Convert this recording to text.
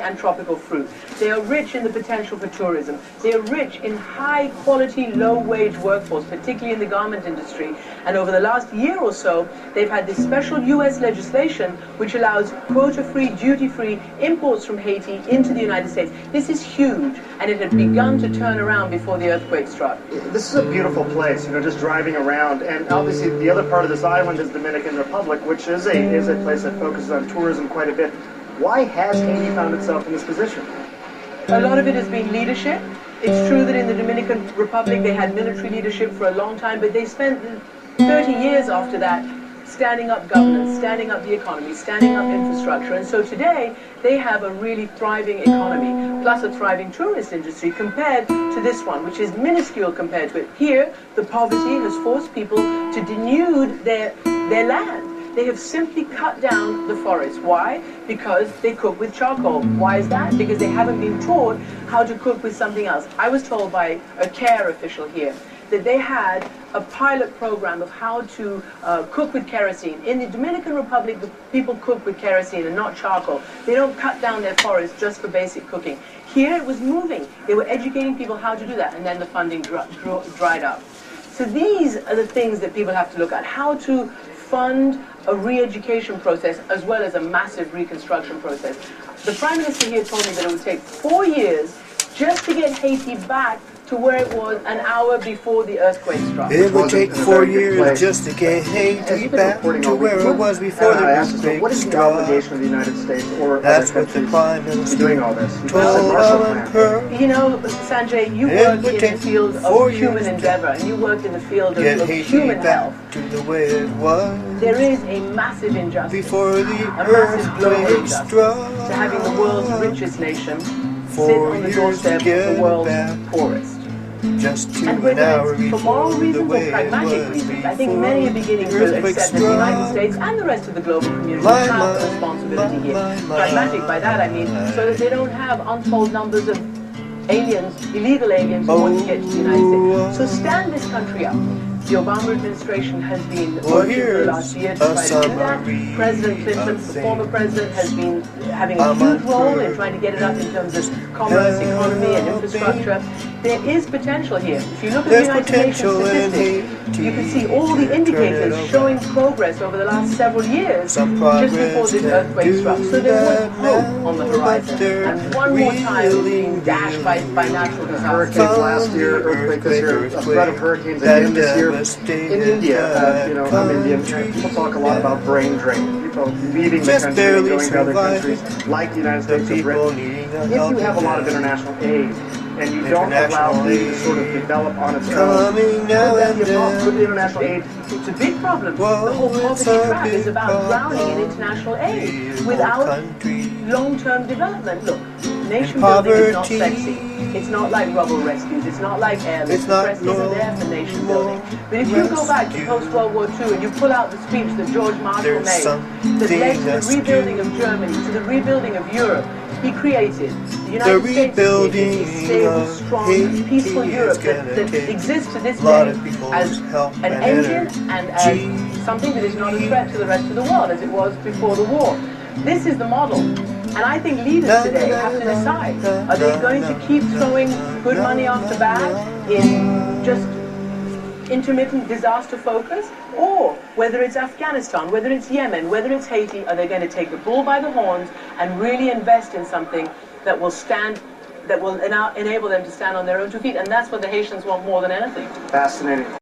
and tropical fruit. They are rich in the potential for tourism. They are rich in high-quality, low-wage workforce, particularly in the garment industry. And over the last year or so, they've had this special U.S. legislation which allows quota-free, duty-free imports from Haiti into the United States. This is huge, and it had begun to turn around before the earthquake struck. This is a beautiful place, just driving around. And obviously, the other part of this island is Dominican Republic, which is a place that focuses on tourism quite a bit. Why has Haiti found itself in this position? A lot of it has been leadership. It's true that in the Dominican Republic they had military leadership for a long time, but they spent 30 years after that standing up governance, standing up the economy, standing up infrastructure. And so today they have a really thriving economy, plus a thriving tourist industry compared to this one, which is minuscule compared to it. Here, the poverty has forced people to denude their land. They have simply cut down the forest. Why? Because they cook with charcoal. Why is that? Because they haven't been taught how to cook with something else. I was told by a care official here that they had a pilot program of how to cook with kerosene. In the Dominican Republic, the people cook with kerosene and not charcoal. They don't cut down their forests just for basic cooking. Here it was moving. They were educating people how to do that, and then the funding dried up. So these are the things that people have to look at. How to fund a re-education process as well as a massive reconstruction process. The Prime Minister here told me that it would take 4 years just to get Haiti back to where it was an hour before the earthquake struck. It would take 4 years just to get Haiti back to where it was before the earthquake struck. What is the obligation of the United States or That's other what the countries Prime Minister doing all this? told her. You know, Sanjay, you work in the field of human endeavor, and you work in the field of human health. To the way it was. There is a massive injustice, Before the a massive blow of earthquake injustice struck. to having the world's richest nation sit on the doorstep of the world's poorest. Just And whether it's for moral reasons or pragmatic reasons, I think many are beginning to accept that the United States and the rest of the global community have a responsibility here. Pragmatic, by that I mean, so that they don't have untold numbers of aliens, illegal aliens who want to get to the United States. So stand this country up. The Obama administration has been working for the last year to try to do that. President Clinton, the former president, has been having a huge role in trying to get it up in terms of commerce, economy, and infrastructure. There is potential here. If you look at the United Nations statistics, you can see all the indicators showing progress over the last several years just before this earthquake struck. So there was hope on the horizon. And one more time it's being dashed by natural disasters. Hurricanes last year, earthquake this year, a threat of hurricanes again this year. In India, I'm Indian, people talk a lot about brain drain. People leaving the country and going to other countries like the United States or Britain. If you have a lot of international aid, and you don't allow Haiti to sort of develop on its own, could that be a problem? Could international aid? It's a big problem. The whole poverty trap is about drowning in international aid without long-term development. Look, nation building is not sexy. It's not like rubble rescues. It's not like airlifts. The press isn't there for nation building. But if you go back to post-World War II and you pull out the speech that George Marshall made that led to the rebuilding of Germany, to the rebuilding of Europe, he created the United States a stable, strong, peaceful Europe that exists to this day as an engine and as something that is not a threat to the rest of the world as it was before the war. This is the model. And I think leaders today have to decide, are they going to keep throwing good money after bad in just intermittent disaster focus, or whether it's Afghanistan, whether it's Yemen, whether it's Haiti, are they going to take the bull by the horns and really invest in something that will enable them to stand on their own 2 feet? And that's what the Haitians want more than anything. Fascinating.